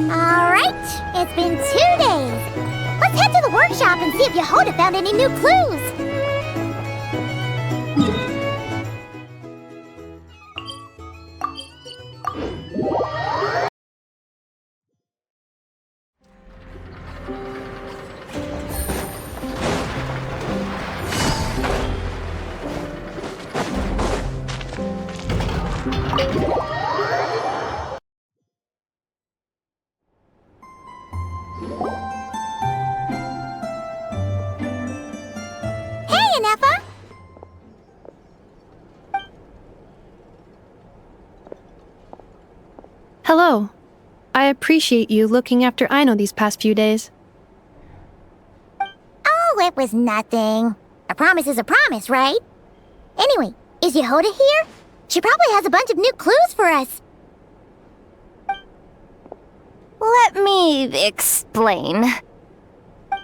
Alright, it's been 2 days. Let's head to the workshop and see if Yehoda found any new clues. Hey, Ineffa! Hello. I appreciate you looking after Aino these past few days. Oh, it was nothing. A promise is a promise, right? Anyway, is Yehoda here? She probably has a bunch of new clues for us. Let me explain.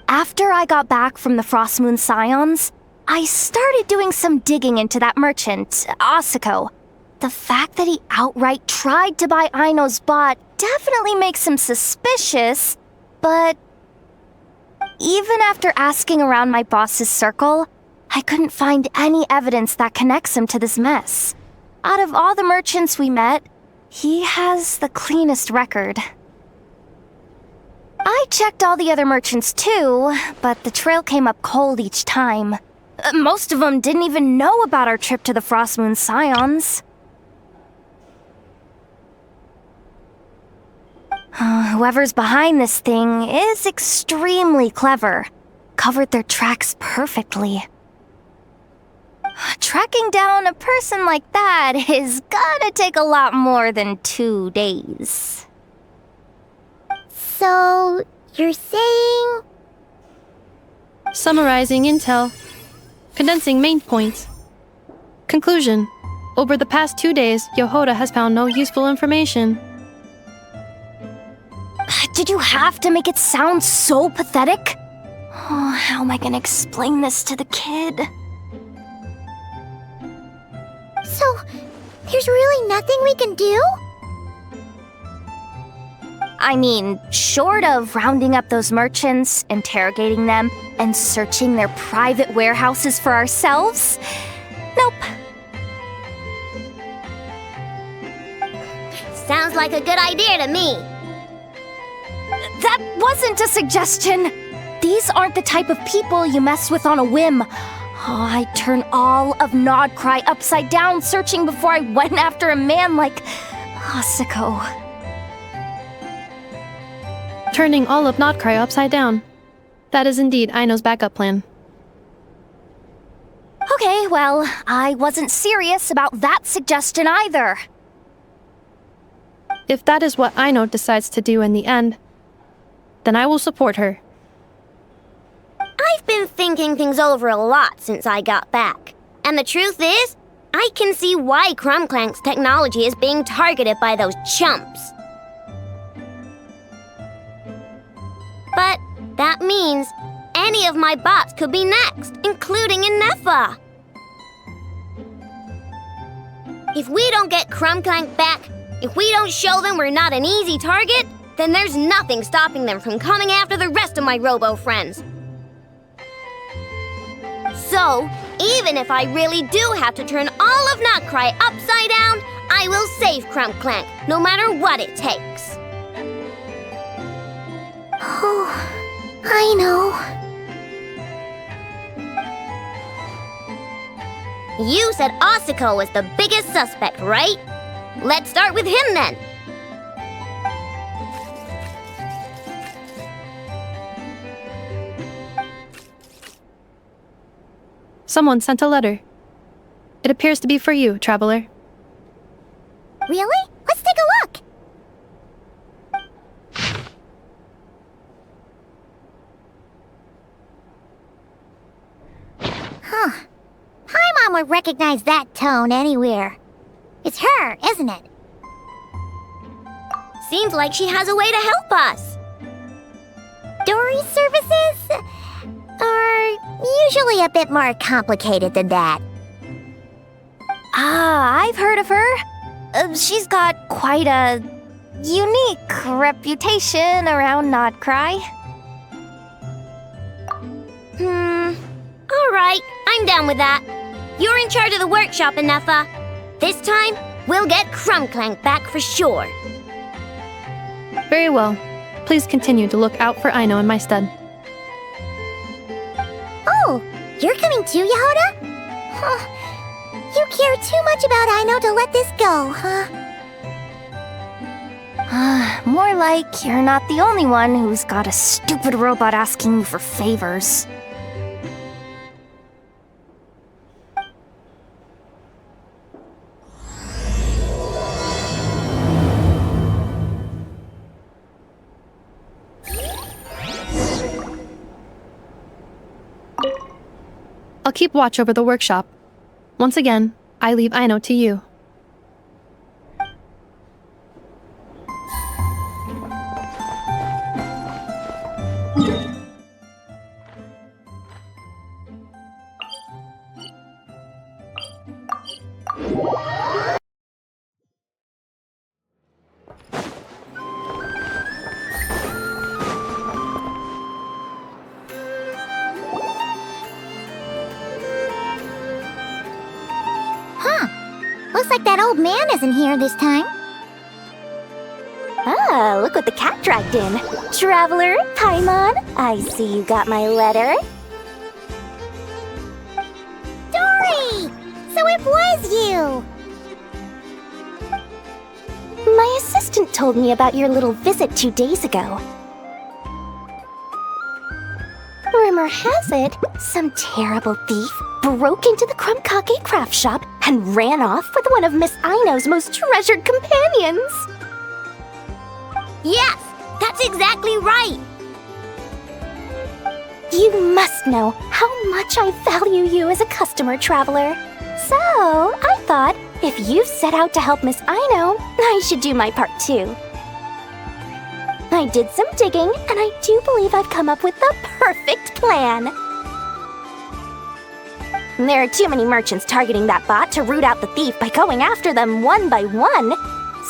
After I got back from the Frost Moon Scions, I started doing some digging into that merchant, Asako. The fact that he outright tried to buy Aino's bot definitely makes him suspicious, but even after asking around my boss's circle, I couldn't find any evidence that connects him to this mess. Out of all the merchants we met, he has the cleanest record. I checked all the other merchants too, but the trail came up cold each time. Most of them didn't even know about our trip to the Frost Moon Scions. Whoever's behind this thing is extremely clever. Covered their tracks perfectly. Tracking down a person like that is gonna take a lot more than 2 days. So, you're saying... Summarizing intel. Condensing main points. Conclusion. Over the past 2 days, Yehoda has found no useful information. Did you have to make it sound so pathetic? Oh, how am I gonna explain this to the kid? So, there's really nothing we can do? I mean, short of rounding up those merchants, interrogating them, and searching their private warehouses for ourselves? Nope. Sounds like a good idea to me. That wasn't a suggestion! These aren't the type of people you mess with on a whim. Oh, I'd turn all of Nod-krai upside down searching before I went after a man like Asako. Turning all of Nod-krai upside down. That is indeed Aino's backup plan. Okay, well, I wasn't serious about that suggestion either. If that is what Aino decides to do in the end, then I will support her. I've been thinking things over a lot since I got back. And the truth is, I can see why Clank's technology is being targeted by those chumps. But that means any of my bots could be next, including Ineffa. If we don't get Clank back, if we don't show them we're not an easy target, then there's nothing stopping them from coming after the rest of my robo-friends. So, even if I really do have to turn all of Nod-krai upside down, I will save Clank, no matter what it takes. Oh, I know. You said Asako was the biggest suspect, right? Let's start with him then. Someone sent a letter. It appears to be for you, traveler. Really? Let's take a look. Huh. Paimon would recognize that tone anywhere. It's her, isn't it? Seems like she has a way to help us. Dory services are usually a bit more complicated than that. Ah, I've heard of her. She's got quite a unique reputation around Nod-krai. Alright, I'm down with that. You're in charge of the workshop, Ineffa. This time, we'll get Clank back for sure. Very well. Please continue to look out for Aino in my stead. Oh, you're coming too, Yehoda? Huh. You care too much about Aino to let this go, huh? More like you're not the only one who's got a stupid robot asking you for favors. I'll keep watch over the workshop. Once again, I leave Aino to you. Looks like that old man isn't here this time. Ah, look what the cat dragged in. Traveler, Paimon, I see you got my letter. Dory! So it was you! My assistant told me about your little visit 2 days ago. Rumor has it, some terrible thief broke into the Krumkake craft shop and ran off with one of Miss Aino's most treasured companions. Yes, that's exactly right. You must know how much I value you as a customer, Traveler. So, I thought, if you set out to help Miss Aino, I should do my part too. I did some digging, and I do believe I've come up with the perfect plan. There are too many merchants targeting that bot to root out the thief by going after them one by one.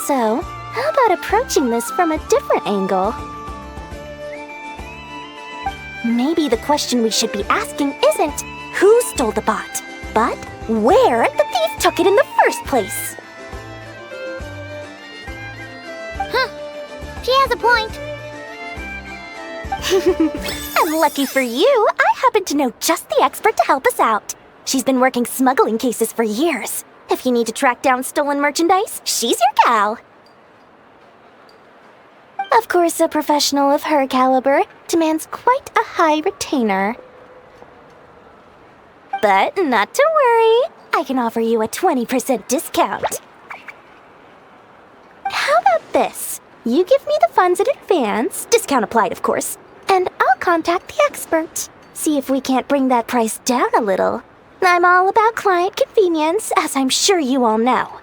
So, how about approaching this from a different angle? Maybe the question we should be asking isn't who stole the bot, but where the thief took it in the first place. Huh. She has a point. And lucky for you, I happen to know just the expert to help us out. She's been working smuggling cases for years. If you need to track down stolen merchandise, she's your gal. Of course, a professional of her caliber demands quite a high retainer. But not to worry, I can offer you a 20% discount. How about this? You give me the funds in advance, discount applied of course, and I'll contact the expert. See if we can't bring that price down a little. I'm all about client convenience, as I'm sure you all know.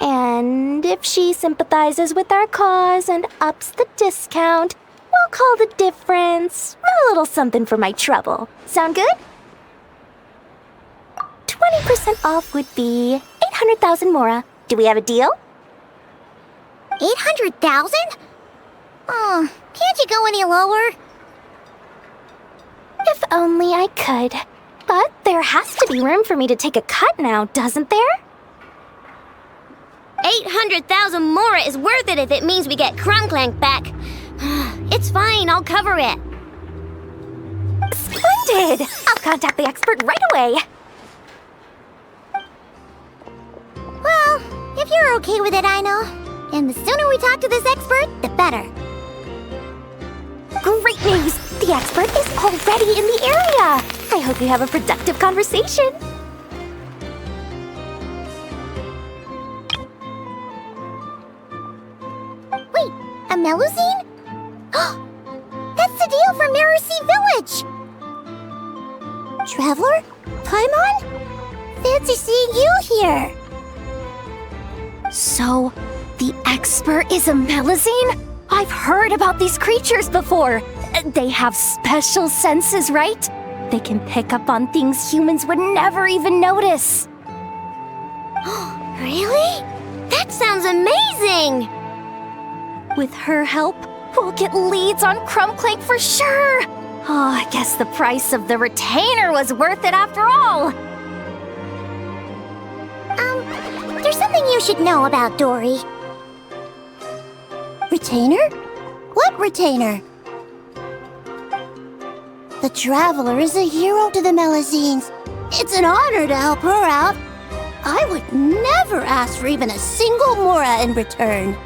And if she sympathizes with our cause and ups the discount, we'll call the difference a little something for my trouble. Sound good? 20% off would be 800,000 mora. Do we have a deal? 800,000? Oh, can't you go any lower? If only I could. But there has to be room for me to take a cut now, doesn't there? 800,000 mora is worth it if it means we get Clank back. It's fine, I'll cover it. Splendid! I'll contact the expert right away. Well, if you're okay with it, Aino. And the sooner we talk to this expert, the better. Great news! The expert is already in the area! I hope you have a productive conversation. Wait, a Melusine? That's the deal from Mercy Village! Traveler? Paimon? Fancy seeing you here! So, the expert is a Melusine? I've heard about these creatures before. They have special senses, right? They can pick up on things humans would never even notice. Really? That sounds amazing! With her help, we'll get leads on Clank for sure. Oh, I guess the price of the retainer was worth it after all. There's something you should know about Dory. Retainer? What retainer? The Traveler is a hero to the Melazines. It's an honor to help her out. I would never ask for even a single mora in return.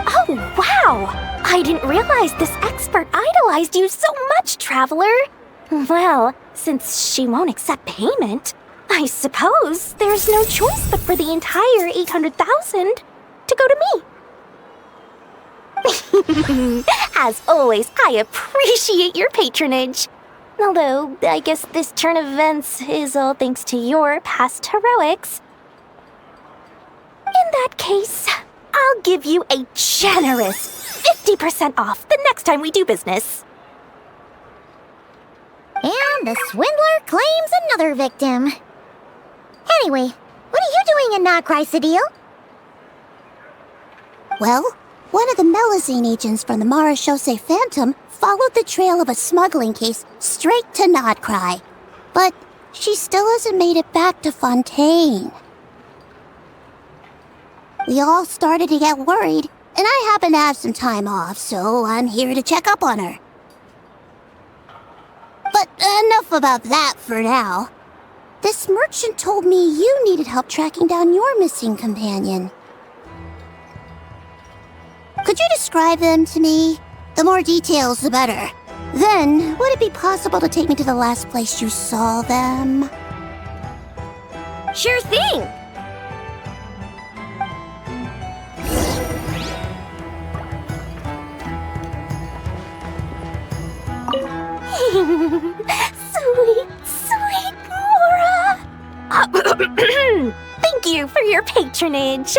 Oh, wow! I didn't realize this expert idolized you so much, Traveler. Well, since she won't accept payment, I suppose there's no choice but for the entire 800,000 to go to me. As always, I appreciate your patronage. Although, I guess this turn of events is all thanks to your past heroics. In that case, I'll give you a generous 50% off the next time we do business. And the swindler claims another victim. Anyway, what are you doing in Nod-krai, Sadil? Well, one of the Melazine agents from the Marechaussee Phantom followed the trail of a smuggling case straight to Nod-krai. But she still hasn't made it back to Fontaine. We all started to get worried, and I happen to have some time off, so I'm here to check up on her. But enough about that for now. This merchant told me you needed help tracking down your missing companion. Could you describe them to me? The more details, the better. Then, would it be possible to take me to the last place you saw them? Sure thing! Sweet, sweet Mora! Thank you for your patronage.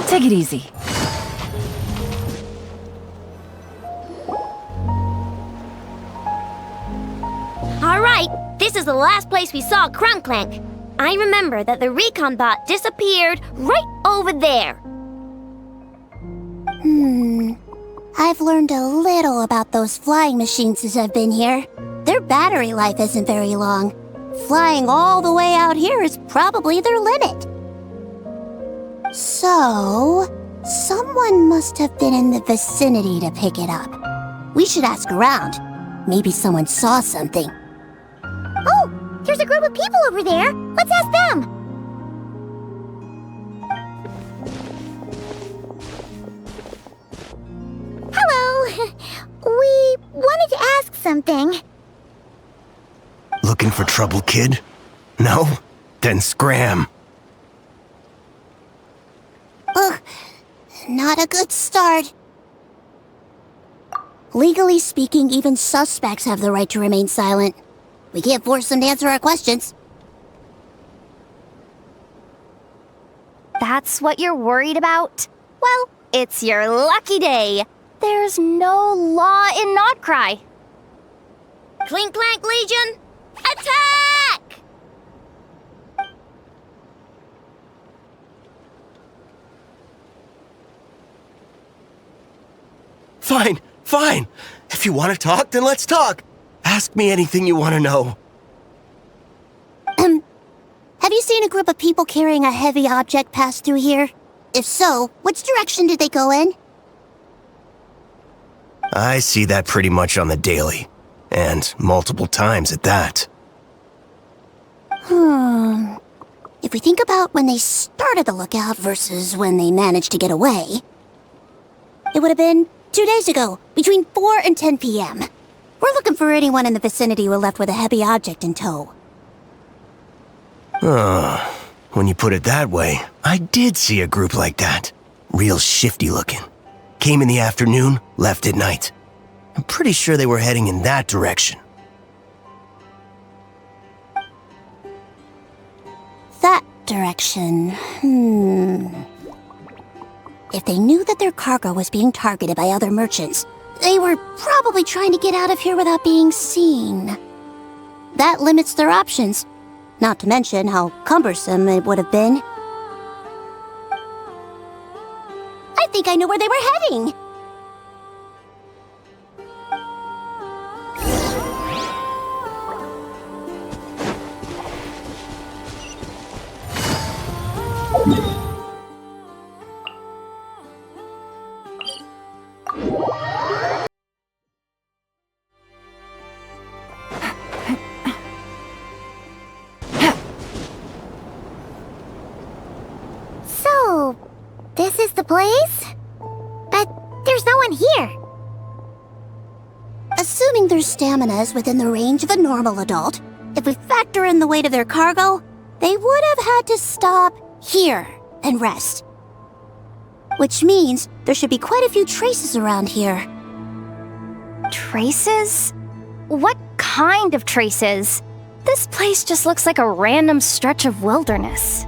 Take it easy. All right, this is the last place we saw Clank. I remember that the recon bot disappeared right over there. I've learned a little about those flying machines since I've been here. Their battery life isn't very long. Flying all the way out here is probably their limit. So, someone must have been in the vicinity to pick it up. We should ask around. Maybe someone saw something. Oh, there's a group of people over there. Let's ask them. Hello. We wanted to ask something. Looking for trouble, kid? No? Then scram. Ugh, not a good start. Legally speaking, even suspects have the right to remain silent. We can't force them to answer our questions. That's what you're worried about? Well, it's your lucky day. There's no law in Nod-krai. Clink Legion, attack! Fine. If you want to talk, then let's talk. Ask me anything you want to know. Have you seen a group of people carrying a heavy object pass through here? If so, which direction did they go in? I see that pretty much on the daily. And multiple times at that. If we think about when they started the lookout versus when they managed to get away, it would have been 2 days ago, between 4 and 10 p.m. We're looking for anyone in the vicinity who left with a heavy object in tow. When you put it that way, I did see a group like that. Real shifty looking. Came in the afternoon, left at night. I'm pretty sure they were heading in that direction. That direction, If they knew that their cargo was being targeted by other merchants, they were probably trying to get out of here without being seen. That limits their options, not to mention how cumbersome it would have been. I think I know where they were heading! So, this is the place? But there's no one here. Assuming their stamina is within the range of a normal adult, if we factor in the weight of their cargo, they would have had to stop here and rest. Which means there should be quite a few traces around here. Traces? What kind of traces? This place just looks like a random stretch of wilderness.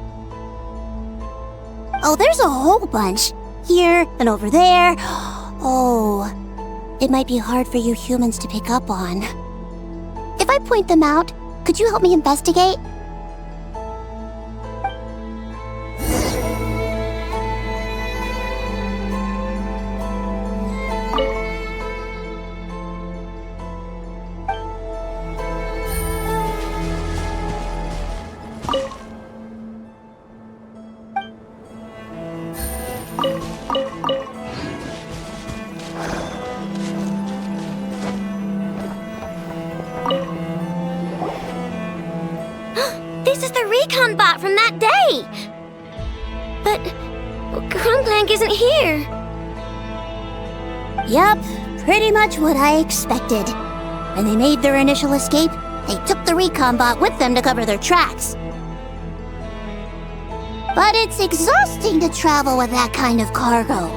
Oh, there's a whole bunch. Here and over there. Oh, it might be hard for you humans to pick up on. If I point them out, could you help me investigate? This is the recon bot from that day! But Clank isn't here. Yup, pretty much what I expected. When they made their initial escape, they took the recon bot with them to cover their tracks. But it's exhausting to travel with that kind of cargo.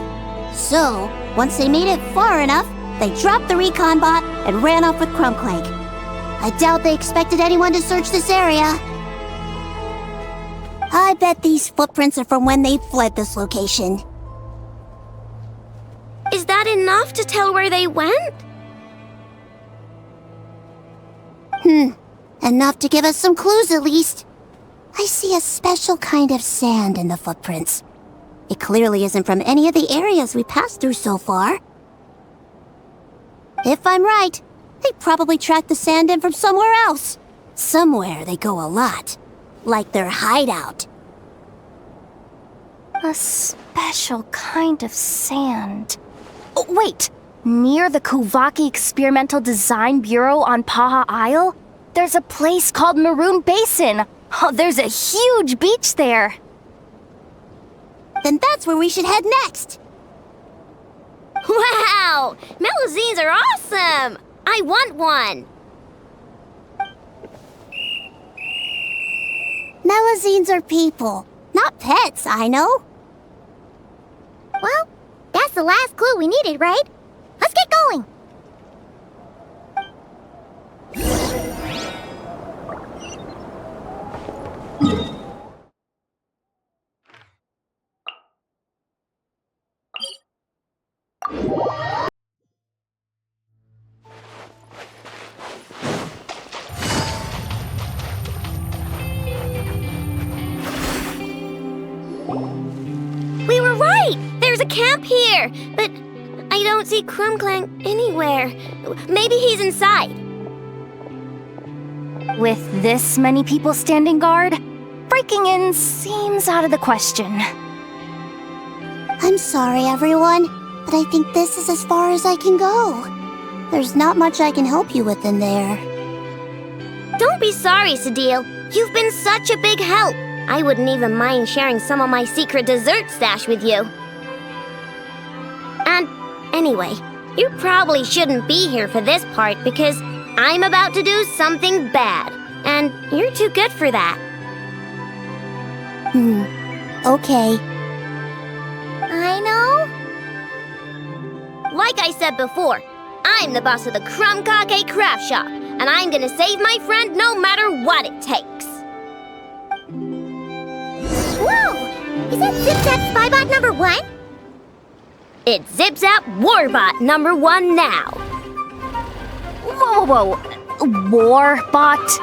So, once they made it far enough, they dropped the recon bot and ran off with Clank. I doubt they expected anyone to search this area. I bet these footprints are from when they fled this location. Is that enough to tell where they went? Enough to give us some clues at least. I see a special kind of sand in the footprints. It clearly isn't from any of the areas we passed through so far. If I'm right, they probably tracked the sand in from somewhere else. Somewhere they go a lot. Like their hideout. A special kind of sand. Oh, wait! Near the Kuvaki Experimental Design Bureau on Paha Isle, there's a place called Maroon Basin. Oh, there's a huge beach there. Then that's where we should head next. Wow! Melusines are awesome! I want one! Melusines are people, not pets, I know. Well, that's the last clue we needed, right? Let's get going! We were right! There's a camp here! But I don't see Clank anywhere. Maybe he's inside. With this many people standing guard, breaking in seems out of the question. I'm sorry, everyone, but I think this is as far as I can go. There's not much I can help you with in there. Don't be sorry, Sadil. You've been such a big help. I wouldn't even mind sharing some of my secret dessert stash with you. And anyway, you probably shouldn't be here for this part because I'm about to do something bad, and you're too good for that. Okay. I know. Like I said before, I'm the boss of the Crumb-Kake Craft Shop, and I'm gonna save my friend no matter what it takes. Whoa! Is that Zip-Zap Spybot number 1? It's Zip Zap Warbot #1 now. Whoa, whoa, whoa. Warbot?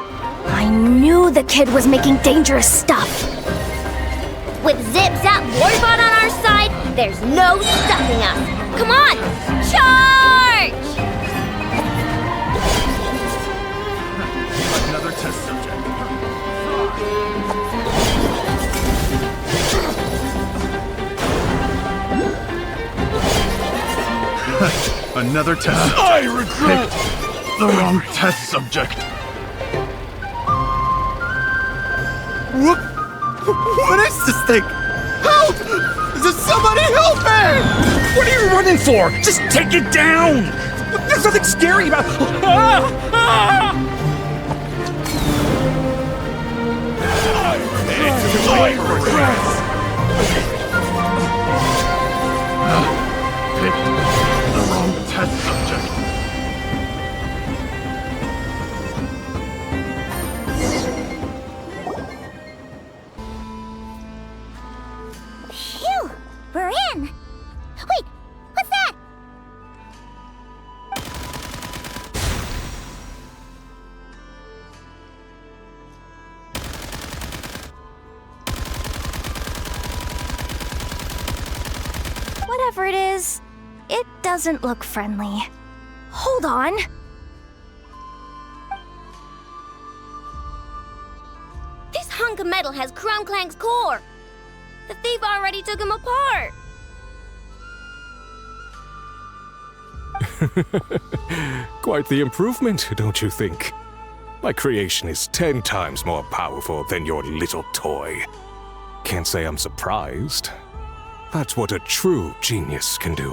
I knew the kid was making dangerous stuff. With Zip Zap Warbot on our side, there's no stopping us. Come on, charge! Another test subject. Another test. I regret the wrong test subject. What is this thing? Help! Does somebody help me? What are you running for? Just take it down! There's nothing scary about... I regret. Picked the wrong test subject. Phew! We're in! Wait! What's that? Whatever it is, it doesn't look friendly. Hold on. This hunk of metal has Clank's core. The thief already took him apart. Quite the improvement, don't you think? My creation is 10 times more powerful than your little toy. Can't say I'm surprised. That's what a true genius can do.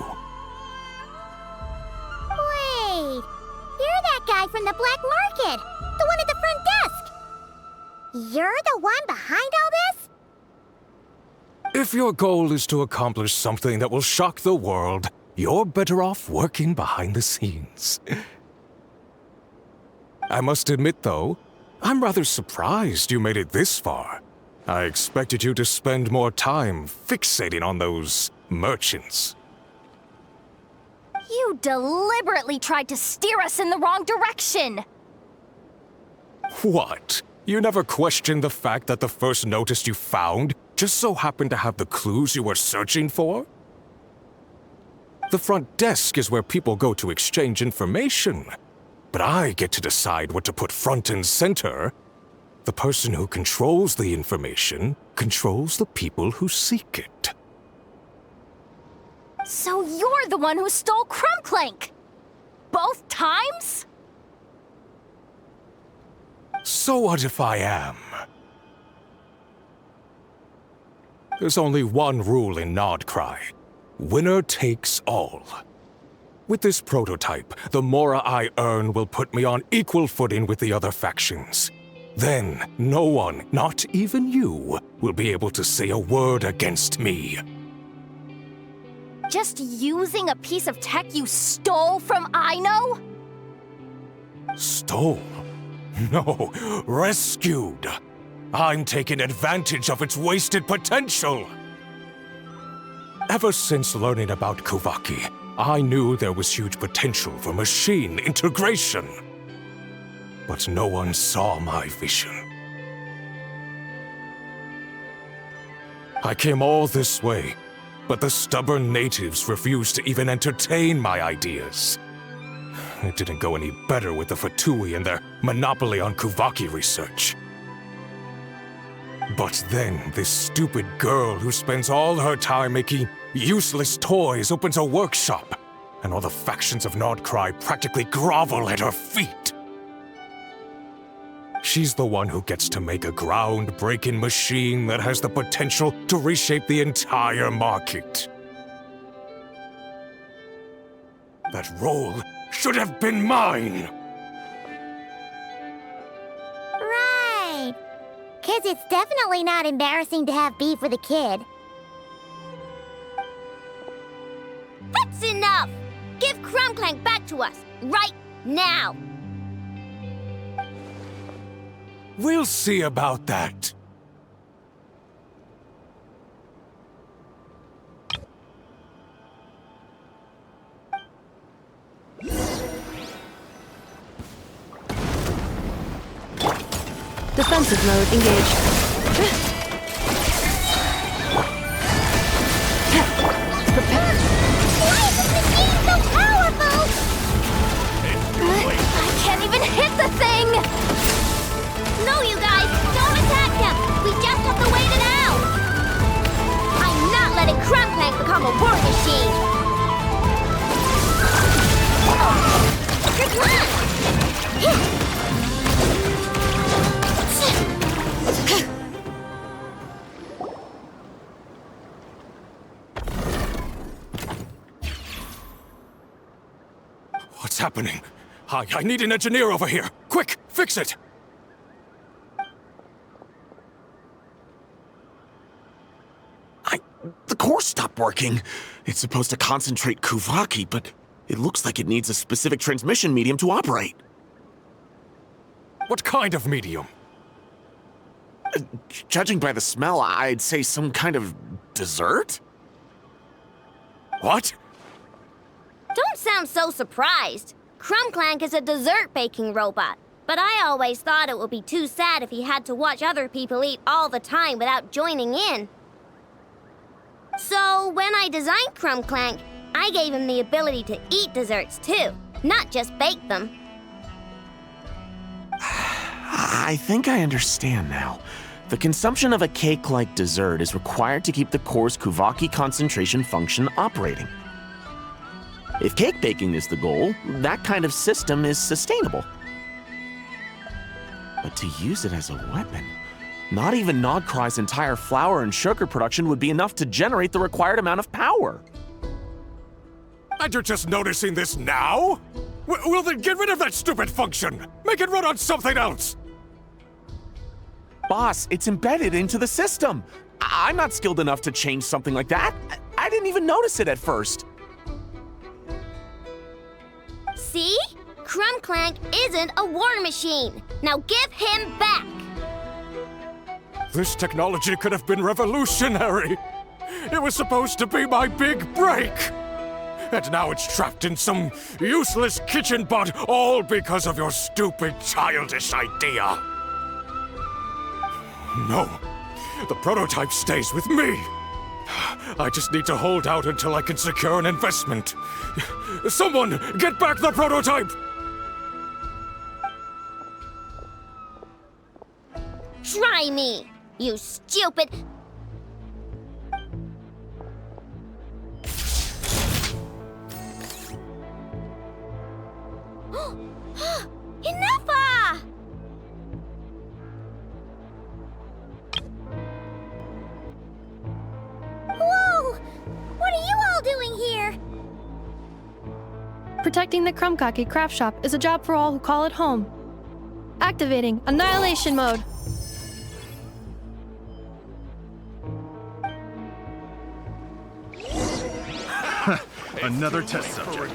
Wait! You're that guy from the black market! The one at the front desk! You're the one behind all this? If your goal is to accomplish something that will shock the world, you're better off working behind the scenes. I must admit, though, I'm rather surprised you made it this far. I expected you to spend more time fixating on those merchants. You deliberately tried to steer us in the wrong direction! What? You never questioned the fact that the first notice you found just so happened to have the clues you were searching for? The front desk is where people go to exchange information. But I get to decide what to put front and center. The person who controls the information controls the people who seek it. So you're the one who stole Clank! Both times? So what if I am? There's only one rule in Nod-krai. Winner takes all. With this prototype, the mora I earn will put me on equal footing with the other factions. Then, no one, not even you, will be able to say a word against me. Just using a piece of tech you stole from Aino? Stole? No, rescued. I'm taking advantage of its wasted potential. Ever since learning about Kuvaki, I knew there was huge potential for machine integration. But no one saw my vision. I came all this way, but the stubborn natives refused to even entertain my ideas. It didn't go any better with the Fatui and their monopoly on Kuvaki research. But then, this stupid girl who spends all her time making useless toys opens a workshop, and all the factions of Nod-krai practically grovel at her feet. She's the one who gets to make a groundbreaking machine that has the potential to reshape the entire market. That role should have been mine! Right. 'Cause it's definitely not embarrassing to have beef with a kid. That's enough! Give Clank back to us, right now! We'll see about that. Defensive mode engaged. Why is this machine so powerful? I can't even hit the thing! No, you guys, don't attack him. We just have to wait it out. I'm not letting Clank become a war machine. Good luck. What's happening? I need an engineer over here. Quick, fix it! The core stopped working. It's supposed to concentrate Kuvaki, but it looks like it needs a specific transmission medium to operate. What kind of medium? Judging by the smell, I'd say some kind of dessert? What? Don't sound so surprised. Clank is a dessert baking robot, but I always thought it would be too sad if he had to watch other people eat all the time without joining in. So when I designed Clank, I gave him the ability to eat desserts too, not just bake them. I think I understand now. The consumption of a cake-like dessert is required to keep the core's Kuvaki concentration function operating. If cake baking is the goal, that kind of system is sustainable. But to use it as a weapon, not even Nod-krai's entire flour and sugar production would be enough to generate the required amount of power. And you're just noticing this now? Well then get rid of that stupid function! Make it run on something else! Boss, it's embedded into the system. I'm not skilled enough to change something like that. I didn't even notice it at first. See? Clank isn't a war machine. Now give him back! This technology could have been revolutionary! It was supposed to be my big break! And now it's trapped in some useless kitchen bot, all because of your stupid, childish idea! No, the prototype stays with me! I just need to hold out until I can secure an investment. Someone, get back the prototype! Try me, you stupid... Ineffa! Whoa! What are you all doing here? Protecting the Krumkaki craft shop is a job for all who call it home. Activating annihilation mode. Another test subject.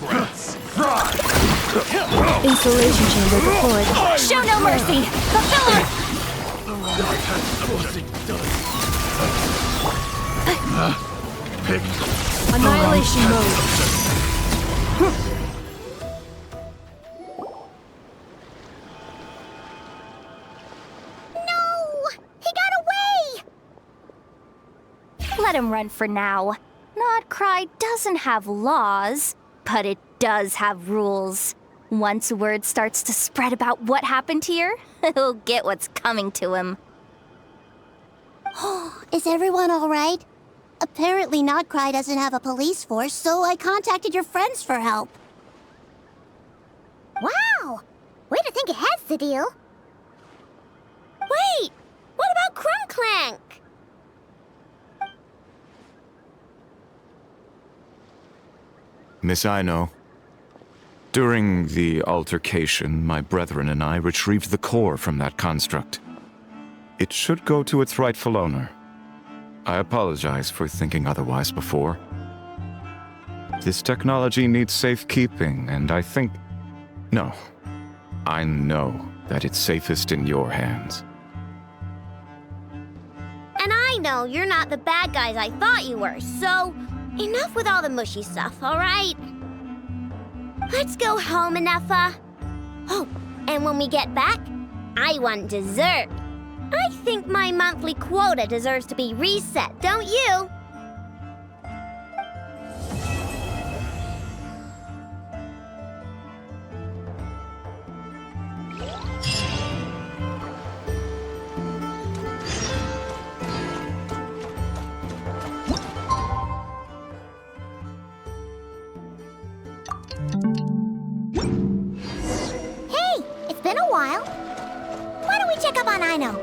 Installation chamber deployed. Show no mercy! Fulfill it! Annihilation mode. No! He got away! Let him run for now. Nod-krai doesn't have laws, but it does have rules. Once word starts to spread about what happened here, he'll get what's coming to him. Is everyone all right? Apparently Nod-krai doesn't have a police force, so I contacted your friends for help. Wow! Way to think ahead, Cedille. Wait! What about Clank? Miss Aino, during the altercation, my brethren and I retrieved the core from that construct. It should go to its rightful owner. I apologize for thinking otherwise before. This technology needs safekeeping, and I think... No. I know that it's safest in your hands. And I know you're not the bad guys I thought you were, so... Enough with all the mushy stuff, alright? Let's go home, Ineffa. Oh, and when we get back, I want dessert. I think my monthly quota deserves to be reset, don't you? Hey, it's been a while. Why don't we check up on Aino?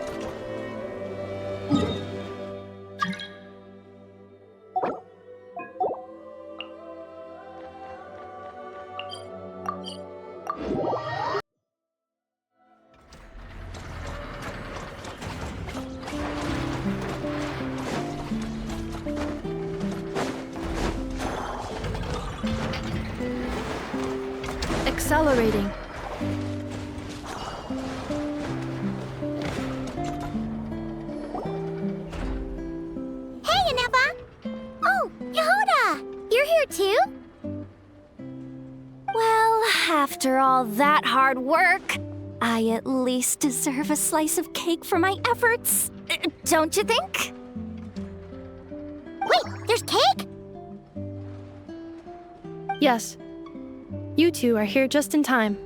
Accelerating. Hey, Ineffa! Oh, Yehuda! You're here too? Well, after all that hard work, I at least deserve a slice of cake for my efforts. Don't you think? Wait, there's cake? Yes. You two are here just in time.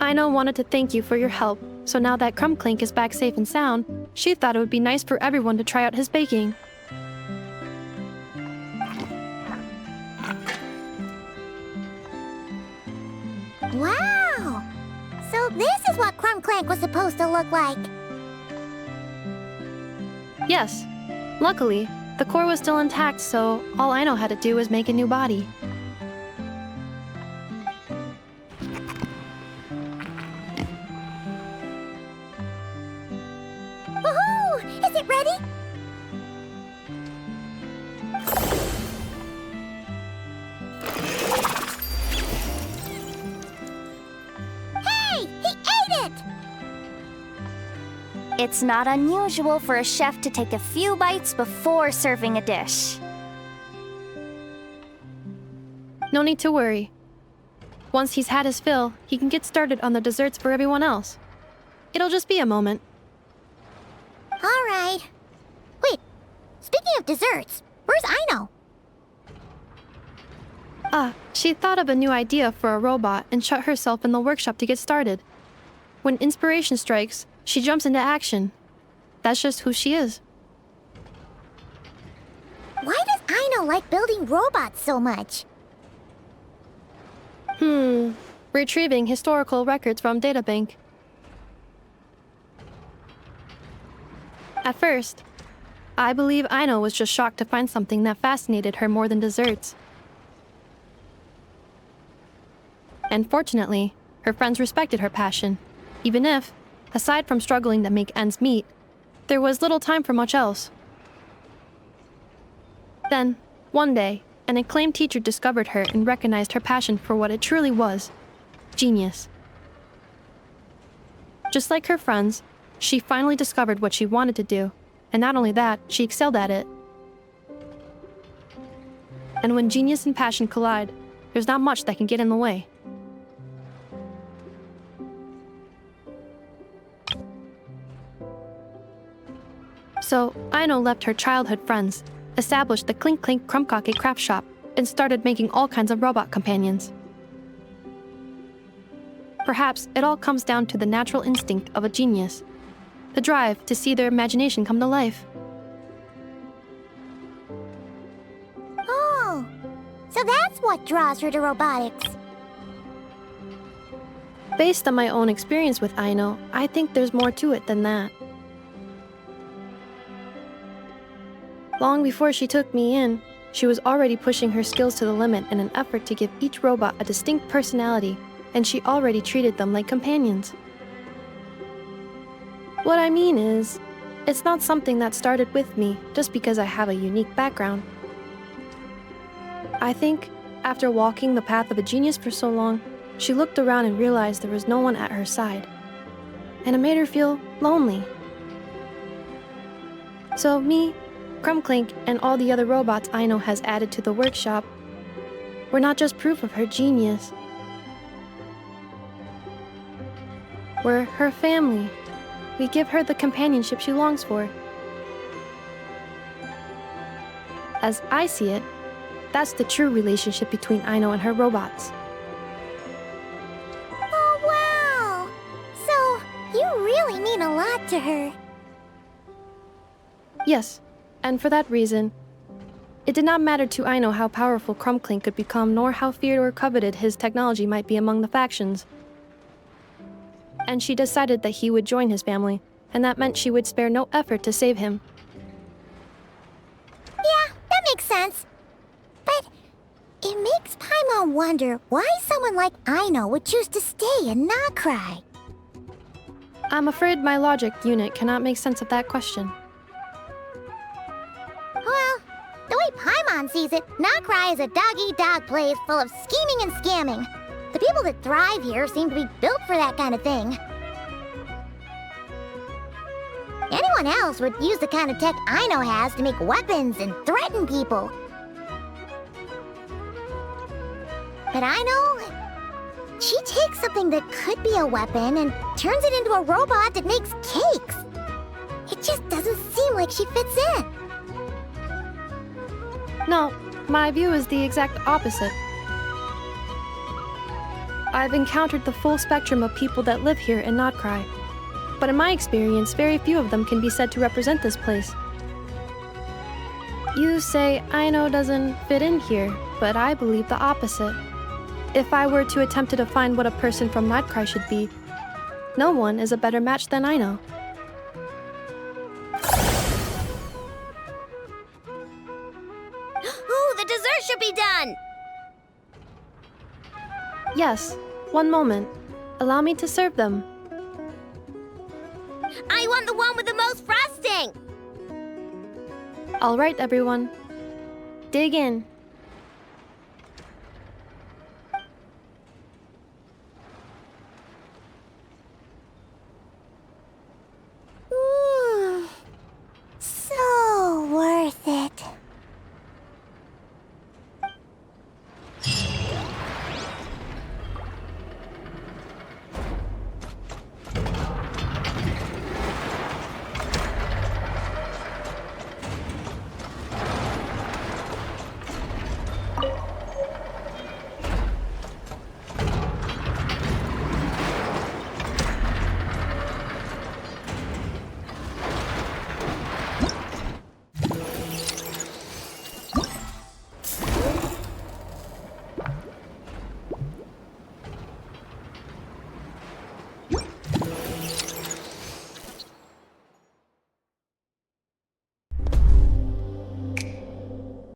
Aino wanted to thank you for your help, so now that Clink is back safe and sound, she thought it would be nice for everyone to try out his baking. Wow! So this is what Clank was supposed to look like. Yes. Luckily, the core was still intact, so all Aino had to do was make a new body. Woohoo! Is it ready? Hey! He ate it! It's not unusual for a chef to take a few bites before serving a dish. No need to worry. Once he's had his fill, he can get started on the desserts for everyone else. It'll just be a moment. All right. Wait, speaking of desserts, where's Aino? She thought of a new idea for a robot and shut herself in the workshop to get started. When inspiration strikes, she jumps into action. That's just who she is. Why does Aino like building robots so much? Retrieving historical records from databank. At first, I believe Aino was just shocked to find something that fascinated her more than desserts. And fortunately, her friends respected her passion, even if, aside from struggling to make ends meet, there was little time for much else. Then, one day, an acclaimed teacher discovered her and recognized her passion for what it truly was: genius. Just like her friends, she finally discovered what she wanted to do, and not only that, she excelled at it. And when genius and passion collide, there's not much that can get in the way. So, Aino left her childhood friends, established the Clink Krumkake craft shop, and started making all kinds of robot companions. Perhaps it all comes down to the natural instinct of a genius, the drive to see their imagination come to life. Oh, so that's what draws her to robotics. Based on my own experience with Aino, I think there's more to it than that. Long before she took me in, she was already pushing her skills to the limit in an effort to give each robot a distinct personality, and she already treated them like companions. What I mean is, it's not something that started with me just because I have a unique background. I think, after walking the path of a genius for so long, she looked around and realized there was no one at her side. And it made her feel lonely. So me, Clink, and all the other robots Aino has added to the workshop were not just proof of her genius. We're her family. We give her the companionship she longs for. As I see it, that's the true relationship between Aino and her robots. Oh, wow! So, you really mean a lot to her. Yes, and for that reason, it did not matter to Aino how powerful Clink could become, nor how feared or coveted his technology might be among the factions. And she decided that he would join his family, and that meant she would spare no effort to save him. Yeah, that makes sense. But it makes Paimon wonder why someone like Aino would choose to stay in Nod-krai. I'm afraid my logic unit cannot make sense of that question. Well, the way Paimon sees it, Nod-krai is a dog-eat-dog place full of scheming and scamming. The people that thrive here seem to be built for that kind of thing. Anyone else would use the kind of tech Aino has to make weapons and threaten people. But Aino, she takes something that could be a weapon and turns it into a robot that makes cakes. It just doesn't seem like she fits in. No, my view is the exact opposite. I've encountered the full spectrum of people that live here in Nod-krai, but in my experience, very few of them can be said to represent this place. You say Aino doesn't fit in here, but I believe the opposite. If I were to attempt to define what a person from Nod-krai should be, no one is a better match than Aino. Ooh, the dessert should be done! Yes, one moment. Allow me to serve them. I want the one with the most frosting! All right, everyone. Dig in.